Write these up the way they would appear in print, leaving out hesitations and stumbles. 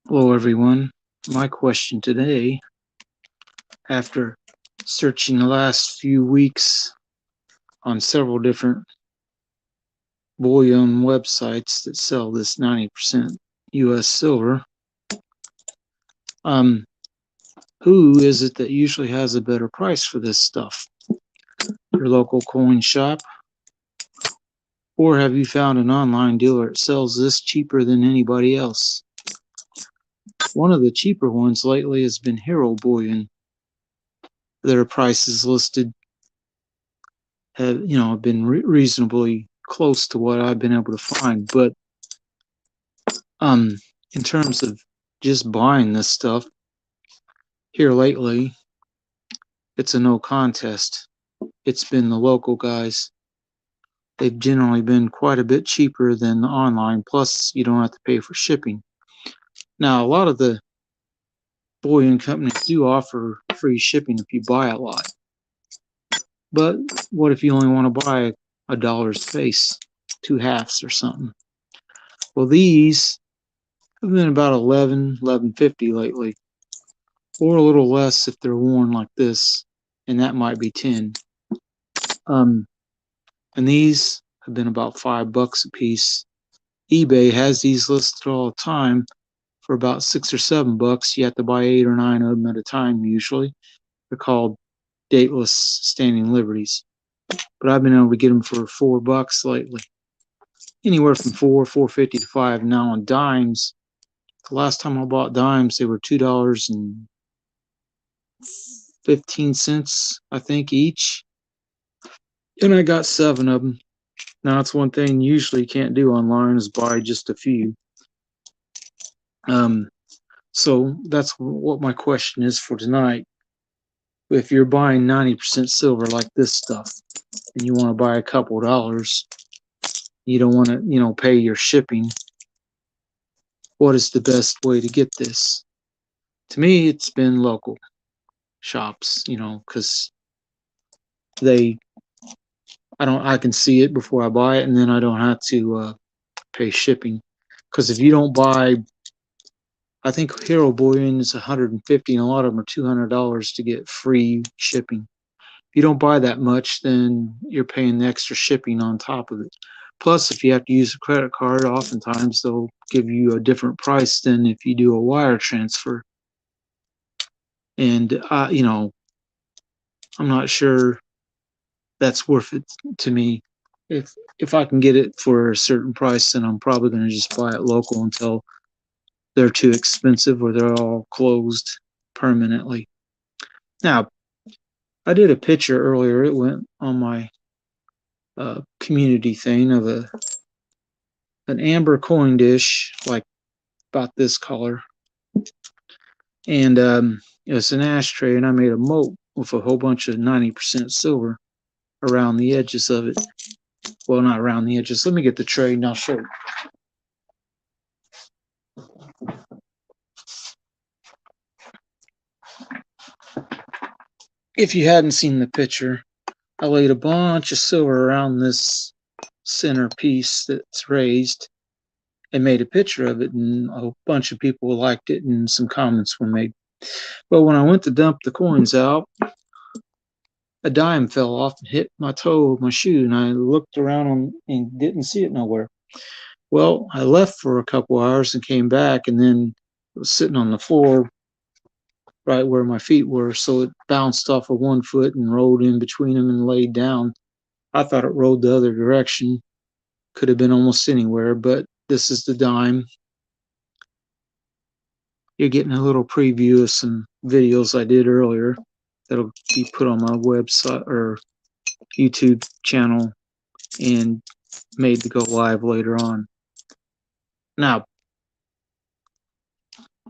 Hello, everyone. My question today, after searching the last few weeks on several different bullion websites that sell this 90% US silver, um, who is it that usually has a better price for this stuff? Your local coin shop? Or have you found an online dealer that sells this cheaper than anybody else? One of the cheaper ones lately has been Hero Bullion. Their prices listed have been reasonably close to what I've been able to find. But in terms of just buying this stuff here lately, it's a no contest. It's been the local guys. They've generally been quite a bit cheaper than the online. Plus, you don't have to pay for shipping. Now, a lot of the bullion companies do offer free shipping if you buy a lot. But what if you only want to buy a dollar's face, 2/2 or something? Well, these have been about 11.50 lately, or a little less if they're worn like this, and that might be 10. And these have been about $5 a piece. eBay has these listed all the time for about $6 or $7. You have to buy 8 or 9 of them at a time usually. They're called dateless standing liberties. But I've been able to get them for $4 lately. Anywhere from $4.50 to $5. Now on dimes, the last time I bought dimes, they were $2.15, I think, each. And I got 7 of them. Now, it's one thing usually you can't do online is buy just a few. So that's what my question is for tonight. If you're buying 90% silver like this stuff, and you want to buy a couple dollars, you don't want to, pay your shipping, what is the best way to get this? To me, it's been local shops, because I can see it before I buy it, and then I don't have to pay shipping. Because if you don't buy, I think Hero Bullion is $150, and a lot of them are $200 to get free shipping. If you don't buy that much, then you're paying the extra shipping on top of it. Plus, if you have to use a credit card, oftentimes they'll give you a different price than if you do a wire transfer. And I'm not sure that's worth it to me. If I can get it for a certain price, then I'm probably going to just buy it local until they're too expensive or they're all closed permanently. Now, I did a picture earlier. It went on my community thing of an amber coin dish, like about this color, and it's an ashtray, and I made a moat with a whole bunch of 90% silver around the edges of it. Well, not around the edges. Let me get the tray and I'll show you. If you hadn't seen the picture, I laid a bunch of silver around this center piece that's raised and made a picture of it, and a bunch of people liked it and some comments were made. But when I went to dump the coins out, a dime fell off and hit my toe of my shoe, and I looked around and didn't see it nowhere. Well, I left for a couple hours and came back, and then it was sitting on the floor right where my feet were, so it bounced off of one foot and rolled in between them and laid down. I thought it rolled the other direction. Could have been almost anywhere, but this is the dime. You're getting a little preview of some videos I did earlier that'll be put on my website or YouTube channel and made to go live later on. Now,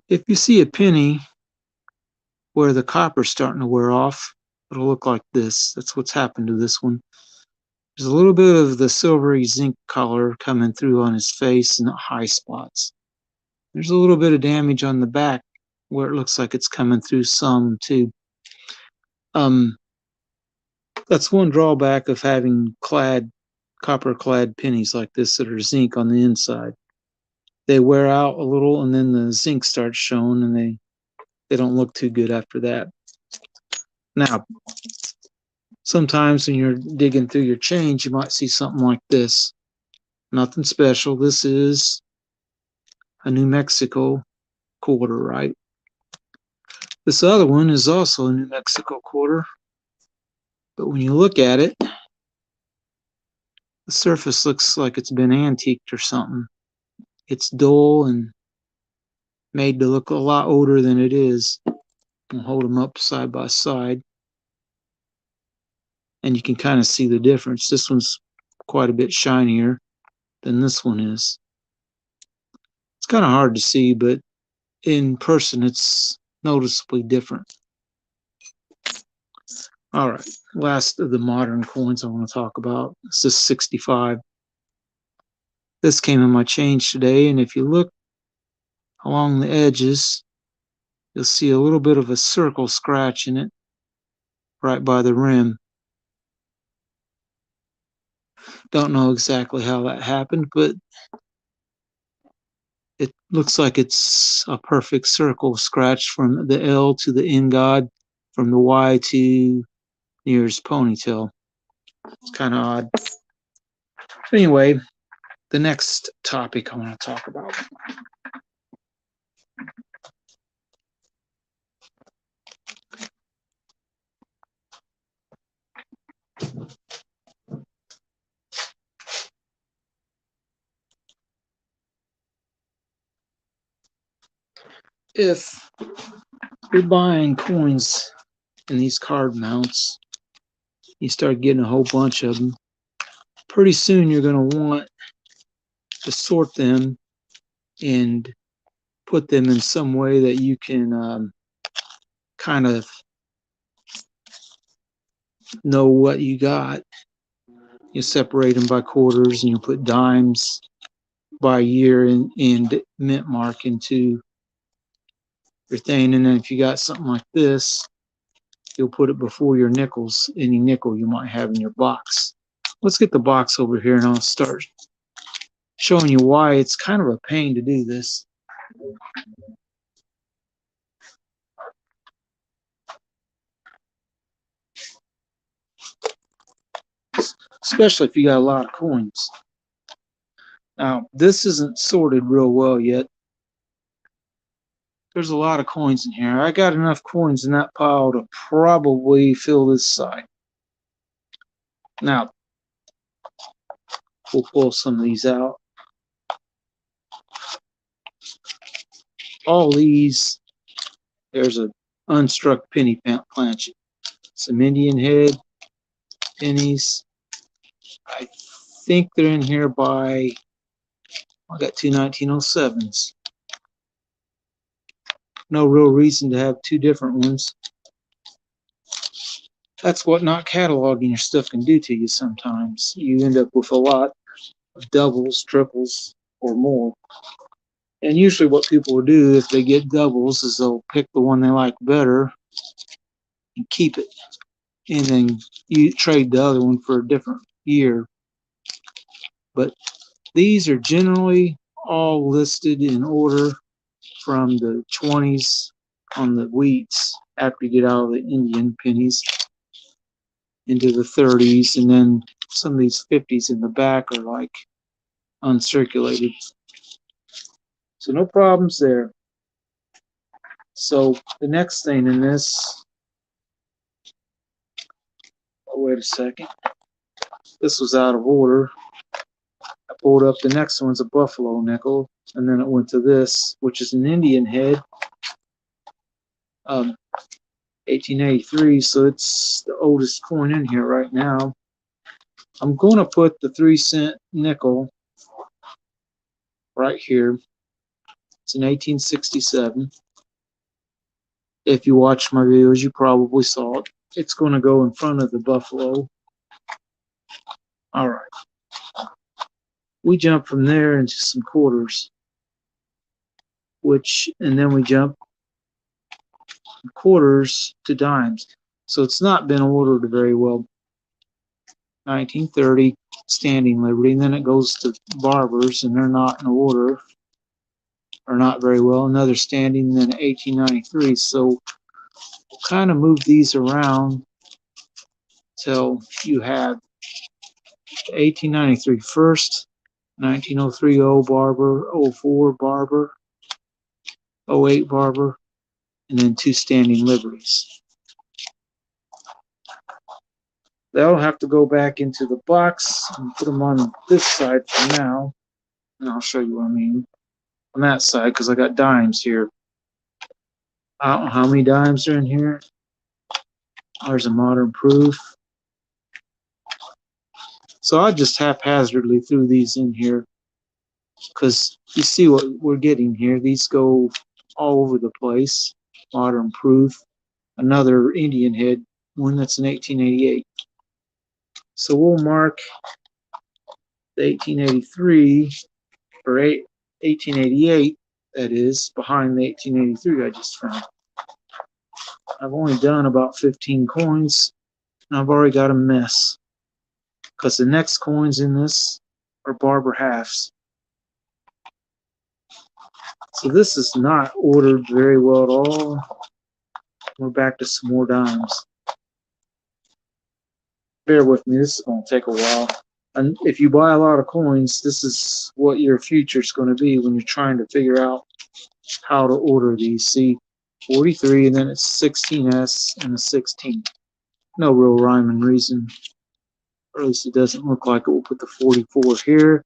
if you see a penny where the copper's starting to wear off, it'll look like this. That's what's happened to this one. There's a little bit of the silvery zinc color coming through on his face in the high spots. There's a little bit of damage on the back where it looks like it's coming through some too. That's one drawback of having copper-clad pennies like this that are zinc on the inside. they wear out a little, and then the zinc starts showing, and they don't look too good after that. Now, sometimes when you're digging through your change, you might see something like this. Nothing special. This is a New Mexico quarter, right? This other one is also a New Mexico quarter, but when you look at it, the surface looks like it's been antiqued or something. It's dull and made to look a lot older than it is. I'll hold them up side by side, and you can kind of see the difference. This one's quite a bit shinier than this one is. It's kind of hard to see, but in person it's noticeably different. All right, last of the modern coins I want to talk about. This is 65. This came in my change today, and if you look along the edges, you'll see a little bit of a circle scratch in it right by the rim. Don't know exactly how that happened, but it looks like it's a perfect circle scratch from the L to the N God, from the Y to near his ponytail. It's kind of odd. Anyway, the next topic I want to talk about. If you're buying coins in these card mounts, you start getting a whole bunch of them. Pretty soon you're going to want to sort them and put them in some way that you can kind of know what you got. You separate them by quarters, and you put dimes by year and mint mark into your thing. And then if you got something like this, you'll put it before your nickels, any nickel you might have in your box. Let's get the box over here, and I'll start showing you why it's kind of a pain to do this. Especially if you got a lot of coins. Now, this isn't sorted real well yet. There's a lot of coins in here. I got enough coins in that pile to probably fill this side. Now, we'll pull some of these out. All these, there's an unstruck penny planchette. Some Indian head pennies. I think they're in here by, I got two 1907s. No real reason to have two different ones. That's what not cataloging your stuff can do to you sometimes. You end up with a lot of doubles, triples, or more. And usually what people will do if they get doubles is they'll pick the one they like better and keep it. And then you trade the other one for a different year. But these are generally all listed in order from the 20s on the wheats after you get out of the Indian pennies into the 30s, and then some of these 50s in the back are like uncirculated. So no problems there. So the next thing in this, oh, wait a second. This was out of order. I pulled up the next one's a buffalo nickel, and then it went to this, which is an Indian head. 1883, so it's the oldest coin in here right now. I'm going to put the 3-cent nickel right here. It's an 1867. If you watched my videos, you probably saw it. It's going to go in front of the buffalo. All right. We jump from there into some quarters, and then we jump from quarters to dimes. So it's not been ordered very well. 1930, standing liberty, and then it goes to barbers, and they're not in order. or not very well. Another standing, then 1893. So we'll kind of move these around till you have 1893 first, 1903 O Barber, 04 Barber, 08 Barber, and then 2 standing liveries. They'll have to go back into the box and put them on this side for now. And I'll show you what I mean on that side because I got dimes here. I don't know how many dimes are in here. There's a modern proof. So I just haphazardly threw these in here because you see what we're getting here. These go all over the place. Modern proof. Another Indian head, one that's in 1888. So we'll mark the 1883 or 1888, that is, behind the 1883 I just found. I've only done about 15 coins, and I've already got a mess because the next coins in this are Barber halves. So this is not ordered very well at all. We're back to some more dimes. Bear with me, this is going to take a while. And if you buy a lot of coins, this is what your future is going to be when you're trying to figure out how to order these. See, 43, and then it's 16S and a 16. No real rhyme and reason. Or at least it doesn't look like it. We'll put the 44 here.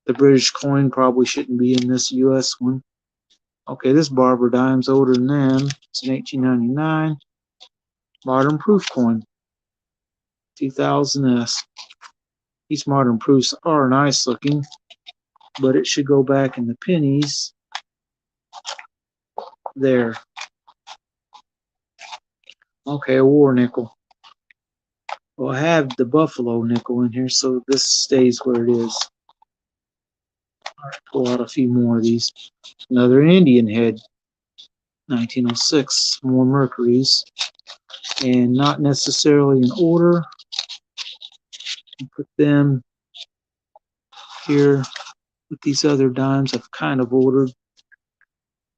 The British coin probably shouldn't be in this US one. Okay, this Barber dime's older than them. It's an 1899. Modern proof coin. 2000S. These modern proofs are nice looking, but it should go back in the pennies. There. Okay, a war nickel. Well, I have the Buffalo nickel in here, so this stays where it is. All right, pull out a few more of these. Another Indian head, 1906. More Mercuries, and not necessarily in order. Put them here with these other dimes I've kind of ordered.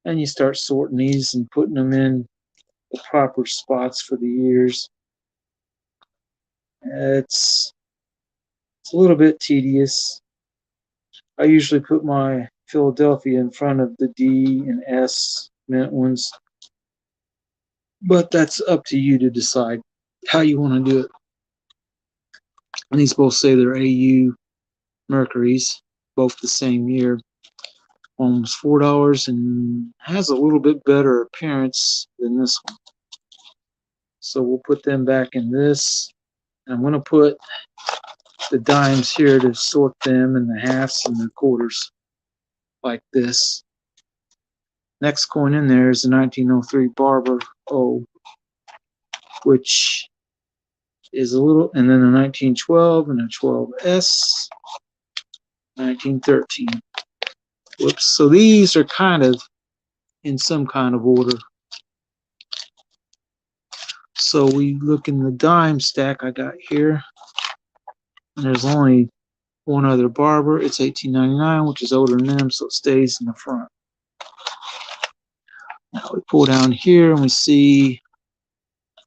And you start sorting these and putting them in the proper spots for the years. It's a little bit tedious. I usually put my Philadelphia in front of the D and S mint ones, but that's up to you to decide how you want to do it. And these both say they're AU Mercuries, both the same year. One was $4 and has a little bit better appearance than this one. So we'll put them back in this. I'm going to put the dimes here to sort them in the halves and the quarters like this. Next coin in there is the 1903 Barber O, which is a little, and then the 1912 and a 12S, 1913. Whoops. So these are kind of in some kind of order. So we look in the dime stack I got here, and there's only one other Barber. It's 1899, which is older than them, so it stays in the front. Now we pull down here and we see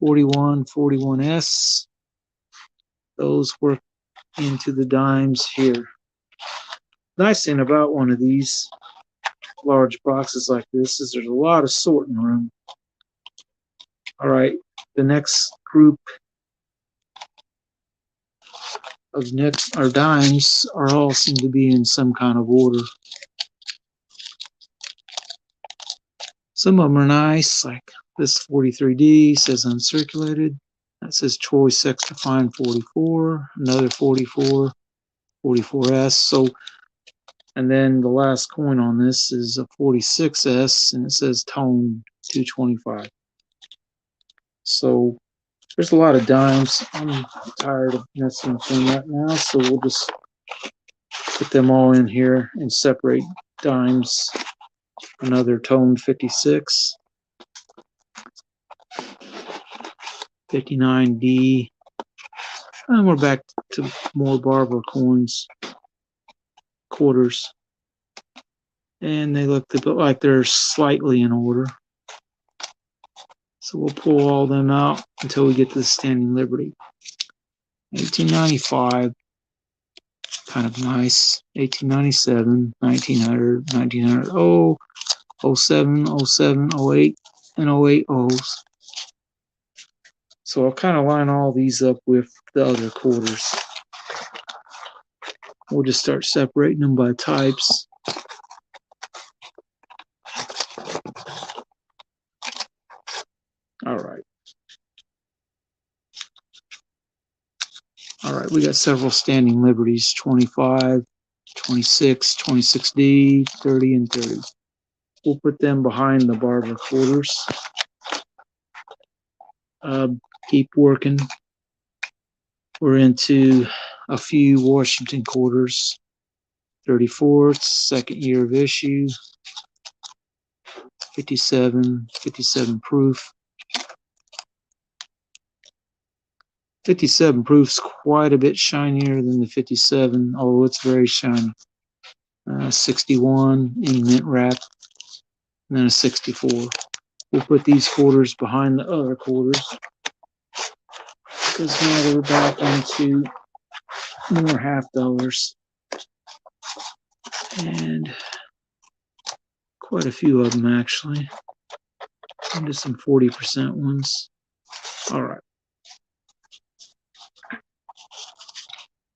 41, 41S. Those work into the dimes here. Nice thing about one of these large boxes like this is there's a lot of sorting room. All right, the next group of nicks or dimes are all seem to be in some kind of order. Some of them are nice, like this 43D says uncirculated. That says choice extra fine 44, another 44, 44S. So, and then the last coin on this is a 46S, and it says tone 225. So there's a lot of dimes. I'm tired of messing with them right now, so we'll just put them all in here and separate dimes. Another tone 56, 59D, and we're back to more Barber coins, quarters. and they look like they're slightly in order. So we'll pull all them out until we get to the Standing Liberty. 1895, kind of nice. 1897, 1900, 1900, 07, 07, 08, and 08 O's. So I'll kind of line all these up with the other quarters. We'll just start separating them by types. All right. All right, we got several Standing Liberties, 25, 26, 26D, 30, and 30. We'll put them behind the barber quarters. Keep working. We're into a few Washington quarters, 34th, second year of issue, 57, 57 proof. 57 proof's quite a bit shinier than the 57, although it's very shiny. 61 in mint wrap, and then a 64. We'll put these quarters behind the other quarters, because now we're back into more half dollars, and quite a few of them actually, into some 40% ones. All right.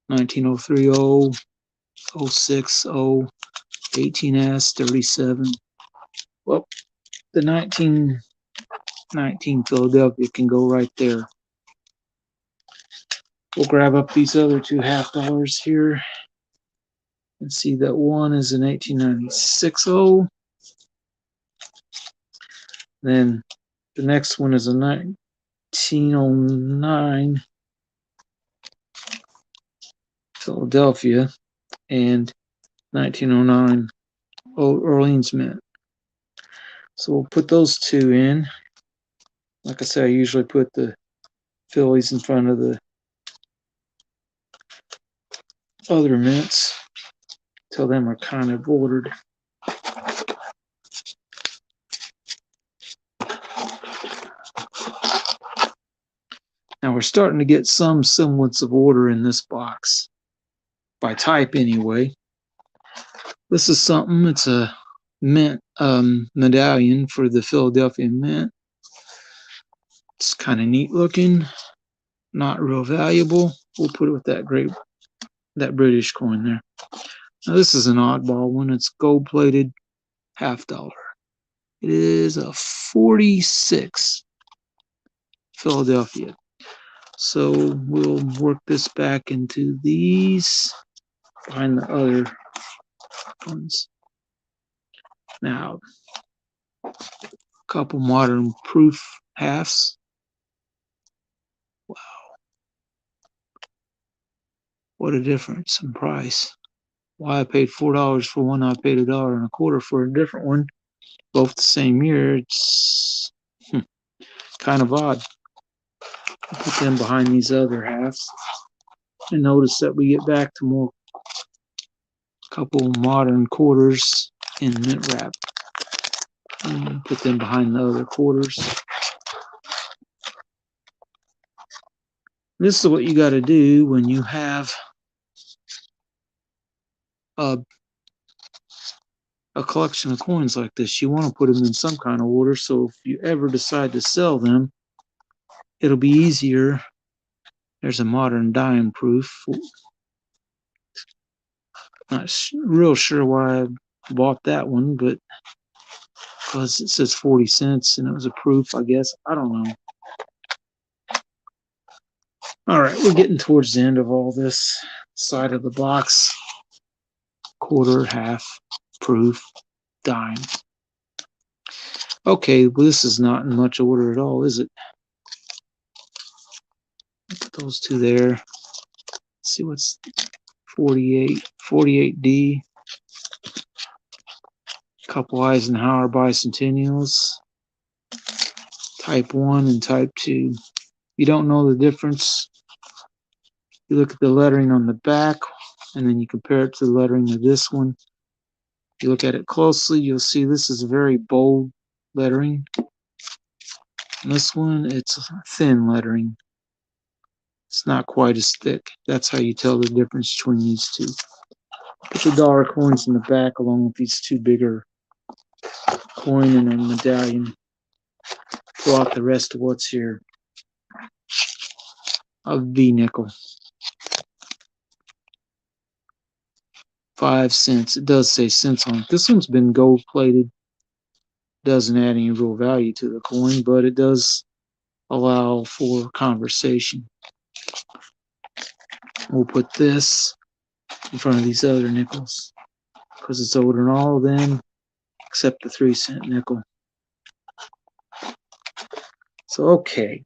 1903, 06, 18S, 37. Well, the 1919 Philadelphia can go right there. We'll grab up these other two half dollars here and see that one is an 1896 Then the next one is a 1909 Philadelphia and 1909 Old Orleans Mint. So we'll put those two in. Like I said, I usually put the Phillies in front of the other mints until them are kind of ordered. Now we're starting to get some semblance of order in this box, by type anyway. This is something, it's a mint medallion for the Philadelphia Mint. It's kind of neat looking, not real valuable. We'll put it with that British coin there. Now this is an oddball one. It's gold-plated half dollar. It is a 46 Philadelphia. So we'll work this back into these behind the other ones. Now, a couple modern proof halves. Wow. What a difference in price. Why I paid $4 for one, I paid $1.25 for a different one. Both the same year. It's kind of odd. I'll put them behind these other halves. And notice that we get back to more couple modern quarters in mint wrap. And put them behind the other quarters. This is what you got to do when you have a collection of coins like this. You want to put them in some kind of order, so if you ever decide to sell them, it'll be easier. There's a modern dime proof. Not real sure why I bought that one, but because it says 40 cents and it was a proof, I guess. I don't know. All right, we're getting towards the end of all this side of the box. Quarter, half, proof, dime. Okay, well, this is not in much order at all, is it? Put those two there. Let's see what's 48, 48D. Couple Eisenhower bicentennials. Type 1 and Type 2. You don't know the difference. You look at the lettering on the back, and then you compare it to the lettering of this one. you look at it closely, you'll see this is very bold lettering. And this one, it's thin lettering. It's not quite as thick. That's how you tell the difference between these two. Put the dollar coins in the back along with these two bigger coin and a medallion. Pull out the rest of what's here. A V nickel. 5 cents. It does say cents on it. This one's been gold plated. Doesn't add any real value to the coin, but it does allow for conversation. We'll put this in front of these other nickels because it's older than all of them except the 3-cent nickel. So, okay.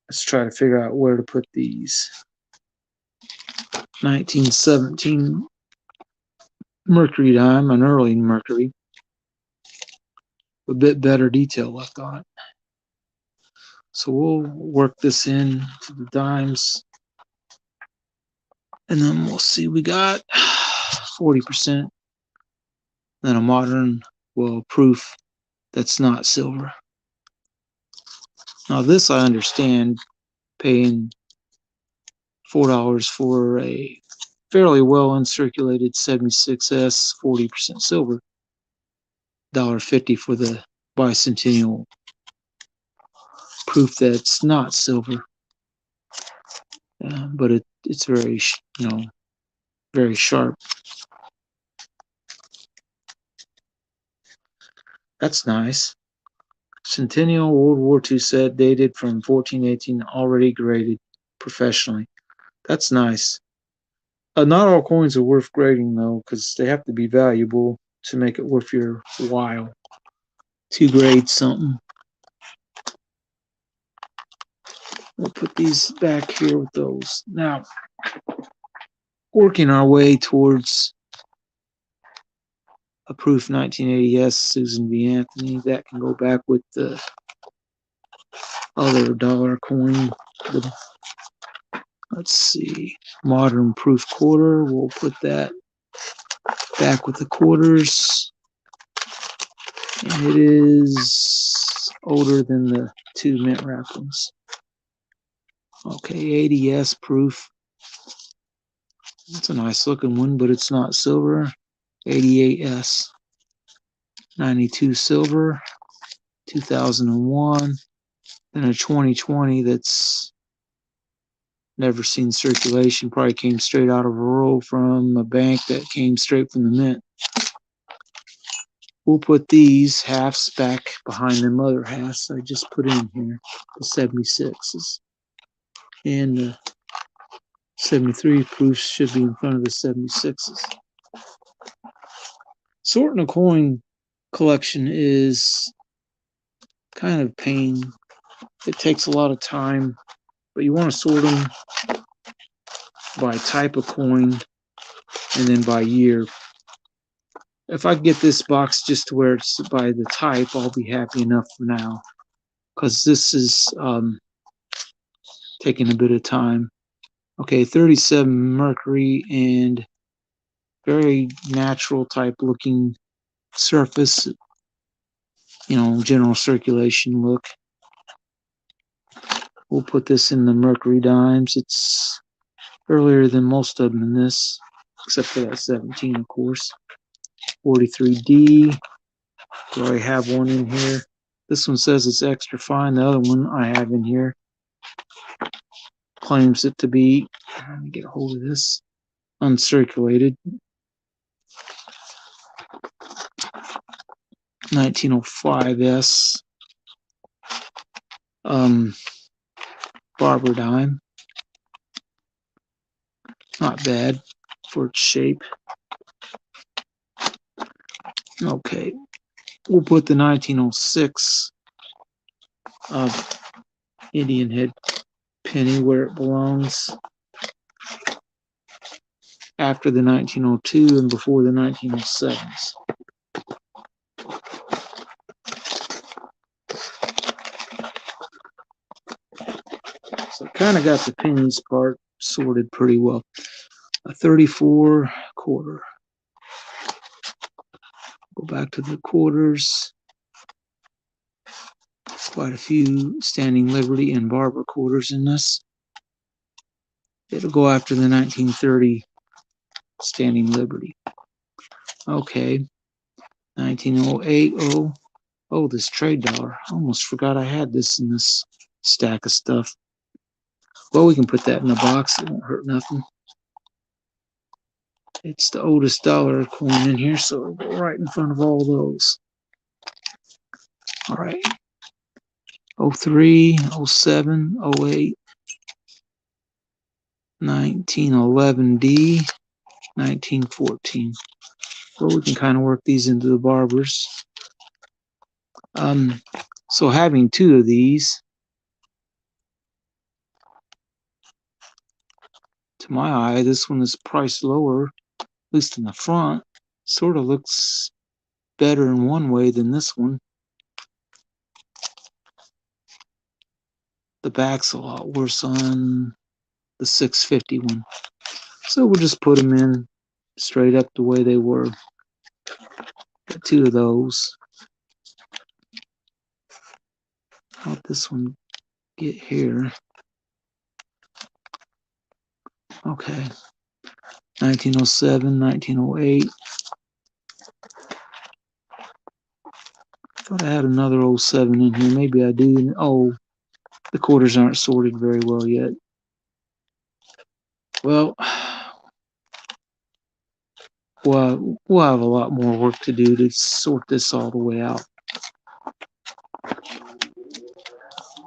Let's try to figure out where to put these. 1917 mercury dime, an early mercury. A bit better detail left on it. So we'll work this in to the dimes. And then we'll see, we got 40%. Then a modern, well, proof that's not silver. Now this I understand, paying $4 for a fairly well uncirculated 76S 40% silver. $1.50 for the bicentennial proof that's not silver. But it's very, very sharp. That's nice. Centennial World War II set dated from 1418, already graded professionally. That's nice. Not all coins are worth grading though, because they have to be valuable to make it worth your while to grade something. We'll put these back here with those. Now, working our way towards a proof 1980S Susan B. Anthony. That can go back with the other dollar coin. Let's see, modern proof quarter. We'll put that back with the quarters. And it is older than the two mint wrap ones. Okay, 80S proof. That's a nice looking one, but it's not silver. 88S. 92 silver. 2001. Then a 2020 that's never seen circulation. Probably came straight out of a roll from a bank that came straight from the mint. We'll put these halves back behind them other halves I just put in here. The 76s. And the 73 proofs should be in front of the 76s. Sorting a coin collection is kind of pain. It takes a lot of time, but you want to sort them by type of coin and then by year. If I get this box just to where it's by the type, I'll be happy enough for now, because this is taking a bit of time. Okay, 37 mercury and very natural type looking surface, general circulation look. We'll put this in the mercury dimes. It's earlier than most of them in this, except for that 17, of course. 43D. Do I have one in here? This one says it's extra fine. The other one I have in here claims it to be, let me get a hold of this, uncirculated. 1905S barber dime. Not bad for its shape. Okay, we'll put the 1906 Indian head penny where it belongs, after the 1902 and before the 1907s. So kind of got the pennies part sorted pretty well. A 34 quarter. Go back to the quarters. Quite a few Standing Liberty and Barber quarters in this. It'll go after the 1930 Standing Liberty. Okay, 1908. Oh, this trade dollar. I almost forgot I had this in this stack of stuff. Well, we can put that in the box. It won't hurt nothing. It's the oldest dollar coin in here, so it'll go right in front of all those. All right. 03, 07, 08, 1911D, 1914. Well, we can kind of work these into the barbers. So having two of these, to my eye, this one is priced lower, at least in the front. Sort of looks better in one way than this one. The back's a lot worse on the 650 one. So we'll just put them in straight up the way they were. Got two of those. How'd this one get here? Okay. 1907, 1908. Thought I had another 07 in here. Maybe I do. Oh, the quarters aren't sorted very well yet. Well, we'll have a lot more work to do to sort this all the way out.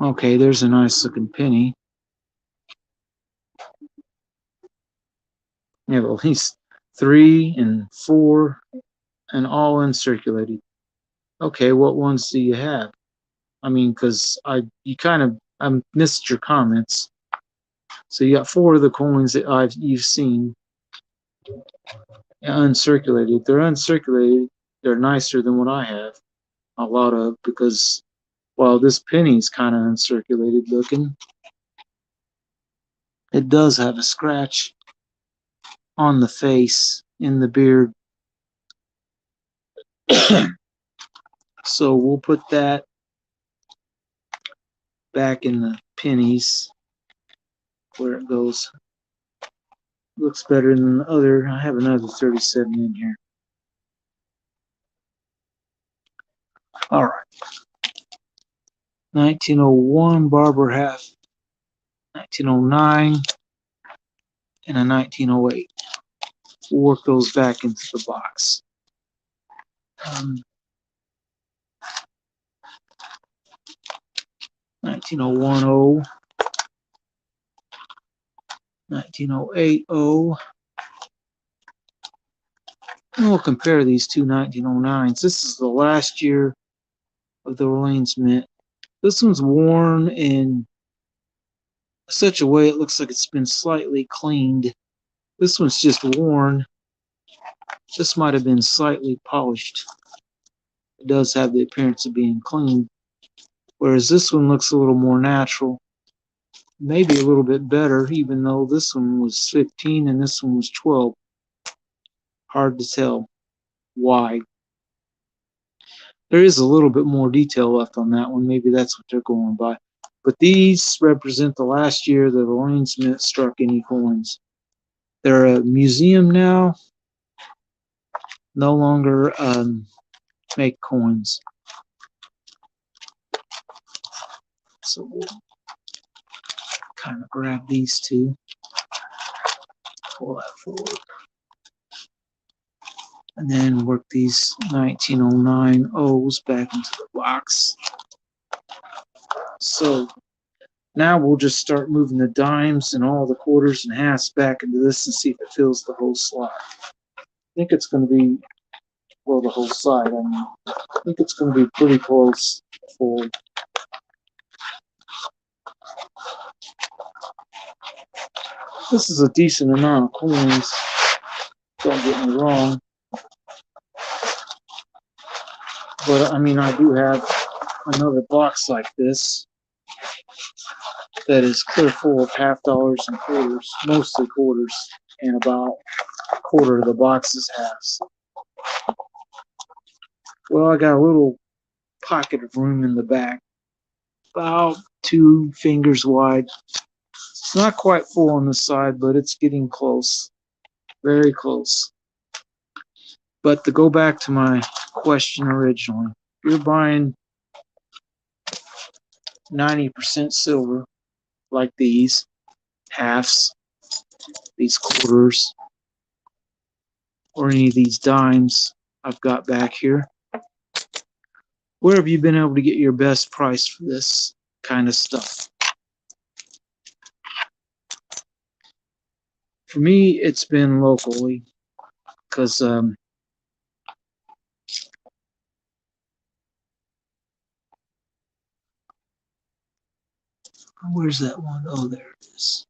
Okay, there's a nice looking penny. Yeah, well, at least 3 and 4 and all uncirculated. Okay, what ones do you have? I mean, because I missed your comments. So you got 4 of the coins that you've seen uncirculated. If they're uncirculated, they're nicer than what I have. A lot of, because while this penny's kind of uncirculated looking, it does have a scratch on the face, in the beard. So we'll put that back in the pennies where it goes. Looks better than the other. I have another 37 in here. All right. 1901 Barber half, 1909, and a 1908. We'll work those back into the box. 1901-0, 1908-0. And we'll compare these two 1909s. This is the last year of the Orleans Mint. This one's worn in such a way it looks like it's been slightly cleaned. This one's just worn. This might have been slightly polished. It does have the appearance of being cleaned. Whereas this one looks a little more natural. Maybe a little bit better, even though this one was 15 and this one was 12. Hard to tell why. There is a little bit more detail left on that one. Maybe that's what they're going by. But these represent the last year that Orleans Mint struck any coins. They're a museum now. No longer make coins. So we'll kind of grab these two. Pull that forward. And then work these 1909 O's back into the box. So now we'll just start moving the dimes and all the quarters and halves back into this and see if it fills the whole slot. I think it's going to be, well, the whole side. I think it's going to be pretty close full. This is a decent amount of coins. Don't get me wrong. But I mean, I do have another box like this that is clear full of half dollars and quarters, mostly quarters, and about a quarter of the box is halves. Well, I got a little pocket of room in the back, about 2 fingers wide. It's not quite full on the side, but it's getting close, very close. But to go back to my question originally, you're buying 90% silver, like these halves, these quarters, or any of these dimes I've got back here. Where have you been able to get your best price for this kind of stuff? For me, it's been locally, because where's that one? Oh, there it is.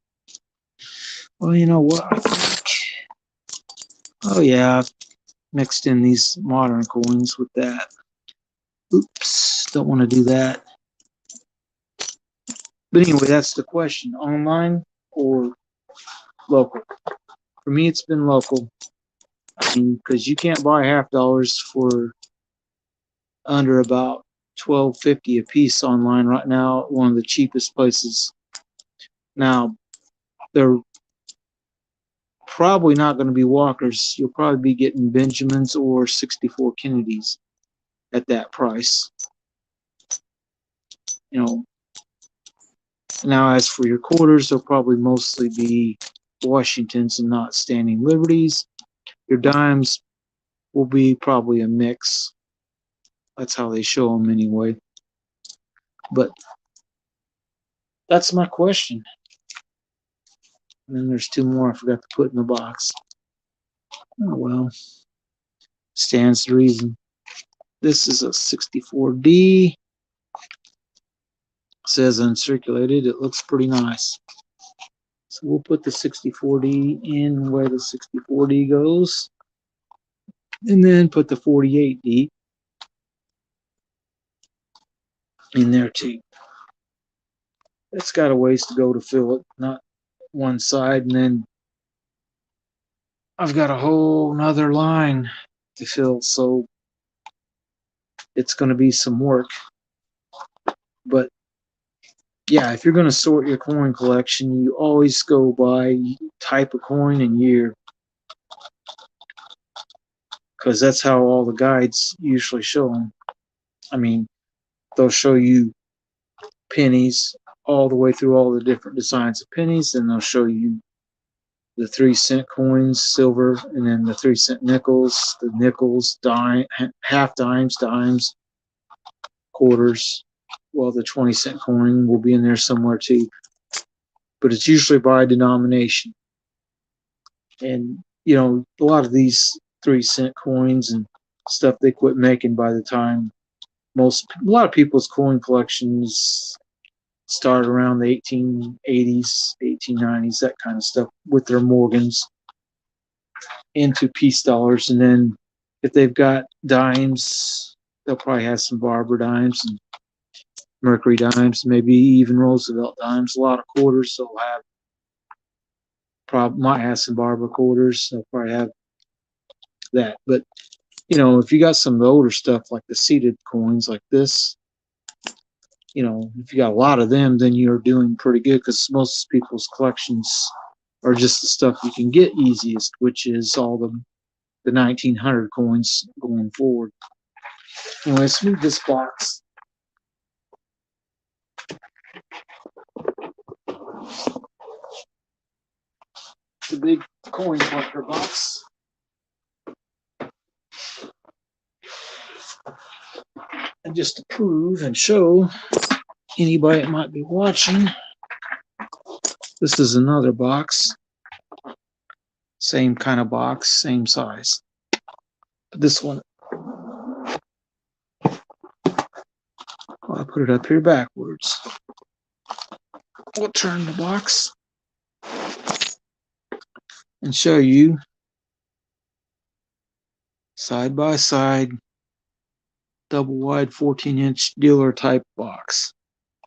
Well, you know what? I think, oh yeah, I've mixed in these modern coins with that. Oops, don't want to do that. But anyway, that's the question. Online or local? For me, it's been local. I mean, because you can't buy $half for under about $12.50 a piece online right now. One of the cheapest places. Now, they're probably not going to be Walkers. You'll probably be getting Benjamins or 64 Kennedys at that price. You know. Now, as for your quarters, they'll probably mostly be Washingtons and not Standing Liberties. Your dimes will be probably a mix. That's how they show them anyway. But that's my question. And then there's 2 more I forgot to put in the box. Oh well, stands to reason. This is a 64D. Says uncirculated. It looks pretty nice. So we'll put the 64D in where the 64D goes. And then put the 48D in there too. It's got a ways to go to fill it, not one side, and then I've got a whole nother line to fill, so it's going to be some work. But yeah, if you're going to sort your coin collection, you always go by type of coin and year, because that's how all the guides usually show them. I mean, they'll show you pennies all the way through all the different designs of pennies, and they'll show you the 3-cent coins, silver, and then the 3-cent nickels, the nickels, dime, half dimes, quarters. Well, the 20-cent coin will be in there somewhere too, but it's usually by denomination. And you know, a lot of these 3-cent coins and stuff, they quit making by the time a lot of people's coin collections start around the 1880s, 1890s, that kind of stuff, with their Morgans into peace dollars. And then if they've got dimes, they'll probably have some Barber dimes and Mercury dimes, maybe even Roosevelt dimes. A lot of quarters, they'll have, might have some Barber quarters. They'll probably have that. But you know, if you got some of the older stuff like the seated coins like this, you know, if you got a lot of them, then you're doing pretty good, because most people's collections are just the stuff you can get easiest, which is all the 1900 coins going forward. Anyway, let's move this box. The big coin collector box. And just to prove and show anybody that might be watching, this is another box. Same kind of box, same size. But this one, I'll put it up here backwards. We'll turn the box and show you side by side, double wide 14-inch dealer type box.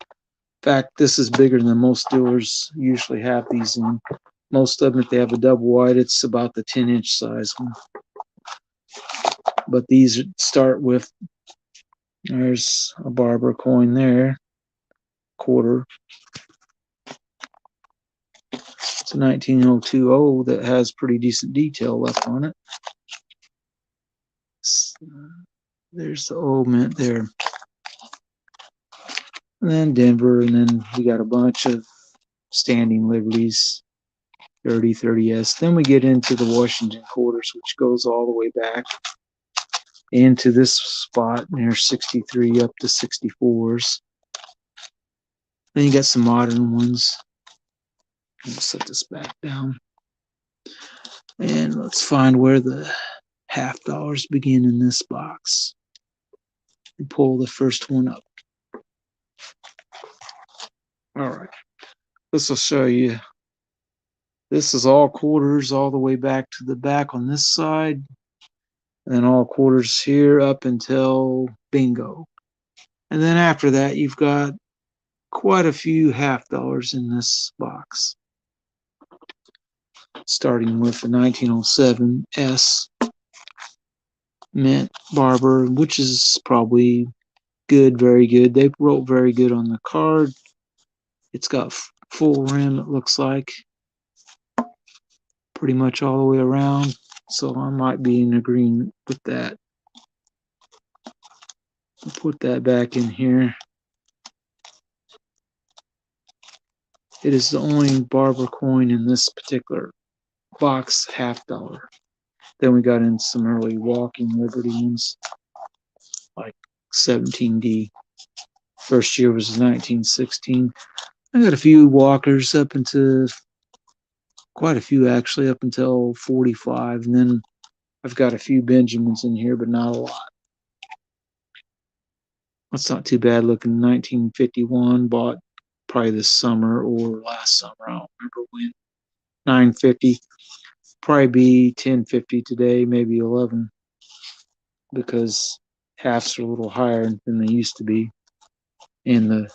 In fact, this is bigger than most dealers usually have these in. Most of them, if they have a double wide, it's about the 10-inch size one. But these start with, there's a barber coin there, quarter. It's a 19020 that has pretty decent detail left on it. There's the old mint there. And then Denver, and then we got a bunch of standing liberties, 30, 30s. Then we get into the Washington quarters, which goes all the way back into this spot near 63 up to 64s. Then you got some modern ones. I'll set this back down. And let's find where the half dollars begin in this box. And pull the first one up. All right. This will show you. This is all quarters all the way back to the back on this side. And all quarters here up until bingo. And then after that, you've got quite a few half dollars in this box. Starting with the 1907 S mint barber, which is probably good, very good. They wrote very good on the card. It's got full rim, it looks like, pretty much all the way around. So I might be in agreement with that. I'll put that back in here. It is the only barber coin in this particular box, half dollar. Then we got in some early walking liberty ones, like 17D. First year was 1916. I got a few walkers up into, quite a few actually, up until 45. And then I've got a few Benjamins in here, but not a lot. That's not too bad looking. 1951, bought probably this summer or last summer. I don't remember when. 950. Probably be 1050 today, maybe 11, because halves are a little higher than they used to be. And the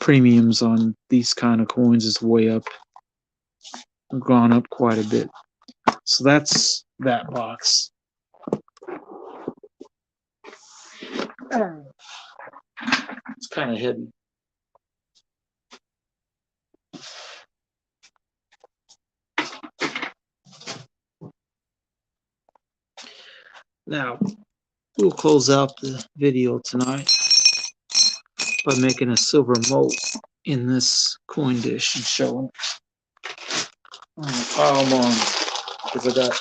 premiums on these kind of coins is way up, gone up quite a bit. So that's that box. It's kind of heavy. Now, we'll close out the video tonight by making a silver moat in this coin dish and showing. I'm going to pile them on because I got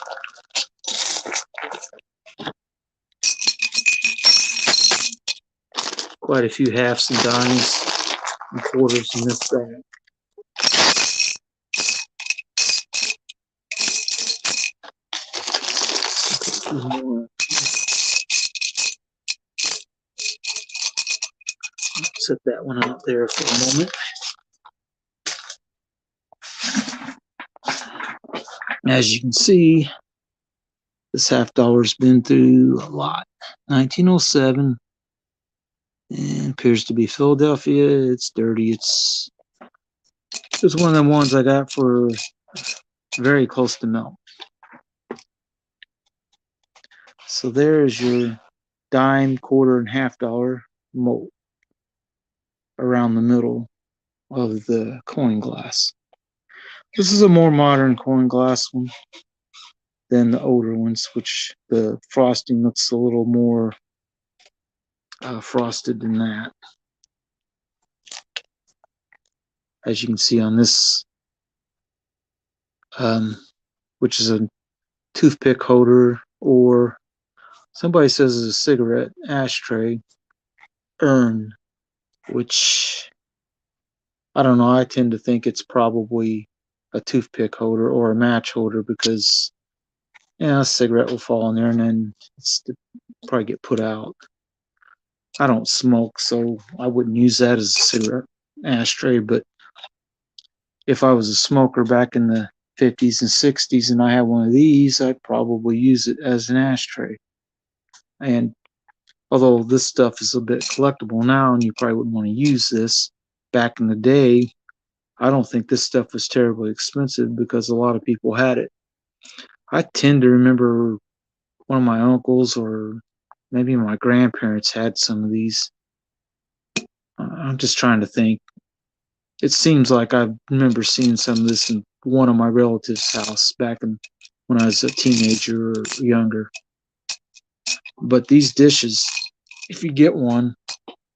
quite a few halves and dimes and quarters in this bag. Set that one out there for a moment. As you can see, this half dollar's been through a lot. 1907, and appears to be Philadelphia. It's dirty. It's one of them ones I got for very close to melt. So there's your dime, quarter, and half dollar moat around the middle of the coin glass. This is a more modern coin glass one than the older ones, which the frosting looks a little more frosted than that. As you can see on this, which is a toothpick holder, or somebody says it's a cigarette ashtray urn, which I don't know. I tend to think it's probably a toothpick holder or a match holder because, a cigarette will fall in there and then it's probably get put out. I don't smoke, so I wouldn't use that as a cigarette ashtray, but if I was a smoker back in the 50s and 60s and I had one of these, I'd probably use it as an ashtray. And although this stuff is a bit collectible now and you probably wouldn't want to use this, back in the day, I don't think this stuff was terribly expensive because a lot of people had it. I tend to remember one of my uncles or maybe my grandparents had some of these. I'm just trying to think. It seems like I remember seeing some of this in one of my relatives' house back when I was a teenager or younger. But these dishes, if you get one,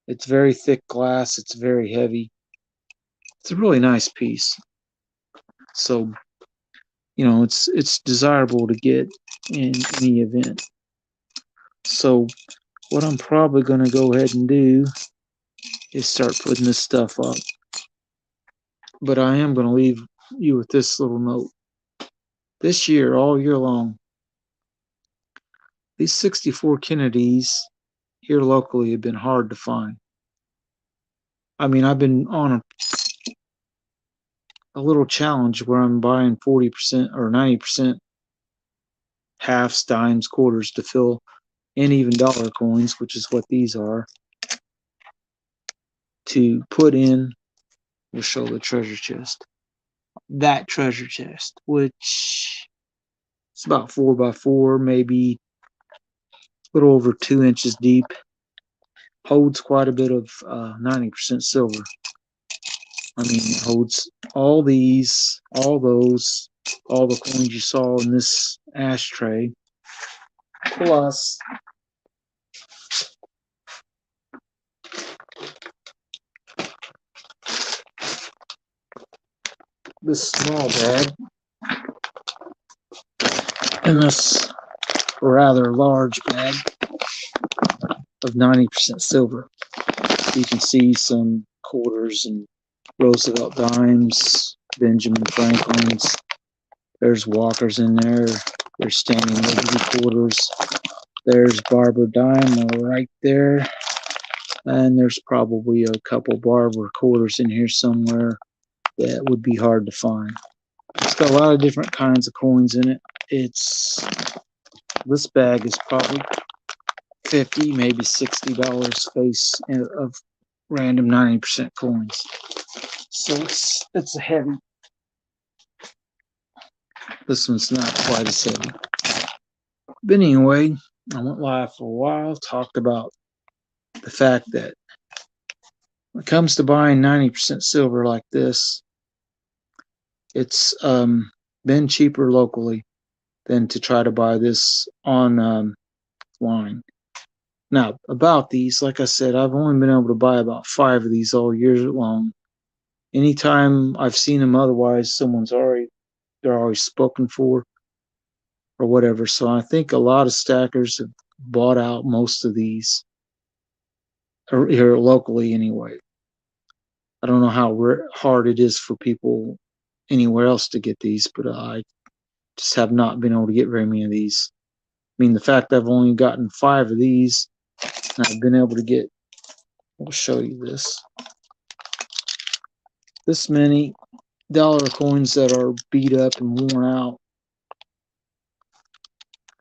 it's very thick glass. It's very heavy. It's a really nice piece. So, it's desirable to get in any event. So, what I'm probably going to go ahead and do is start putting this stuff up. But I am going to leave you with this little note. This year, all year long, these 64 Kennedys here locally have been hard to find. I mean, I've been on a little challenge where I'm buying 40% or 90% halves, dimes, quarters to fill and even dollar coins, which is what these are, to put in. We'll show the treasure chest. That treasure chest, which is about 4x4, maybe a little over 2 inches deep, holds quite a bit of 90% silver. I mean, it holds all these, all those, all the coins you saw in this ashtray, plus this small bag and this rather large bag of 90% silver. You can see some quarters and Roosevelt dimes, Benjamin Franklin's. There's Walkers in there. There's Standing Liberty quarters. There's Barber dime right there. And there's probably a couple Barber quarters in here somewhere that would be hard to find. It's got a lot of different kinds of coins in it. This bag is probably $50, maybe $60 face of random 90% coins. So it's a heavy. This one's not quite as heavy. But anyway, I went live for a while, talked about the fact that when it comes to buying 90% silver like this, it's been cheaper locally than to try to buy this on line. Now, about these, like I said, I've only been able to buy about 5 of these all year long. Anytime I've seen them otherwise, they're always spoken for or whatever. So I think a lot of stackers have bought out most of these here locally anyway. I don't know how hard it is for people anywhere else to get these, but I just have not been able to get very many of these. I mean, the fact I've only gotten 5 of these, and I've been able to get, I'll show you this many dollar coins that are beat up and worn out.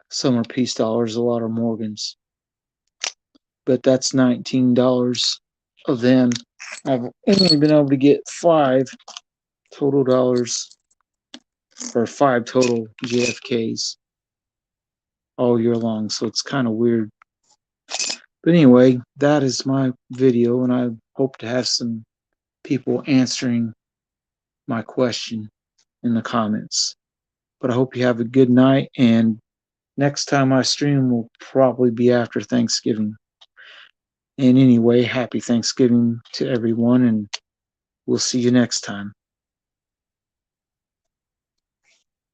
Some are piece dollars, a lot are Morgans. But that's $19 of them. I've only been able to get 5 total dollars for 5 total JFKs all year long. So it's kind of weird. But anyway, that is my video, and I hope to have some people answering my question in the comments. But I hope you have a good night, and next time I stream will probably be after Thanksgiving. And anyway, happy Thanksgiving to everyone, and we'll see you next time.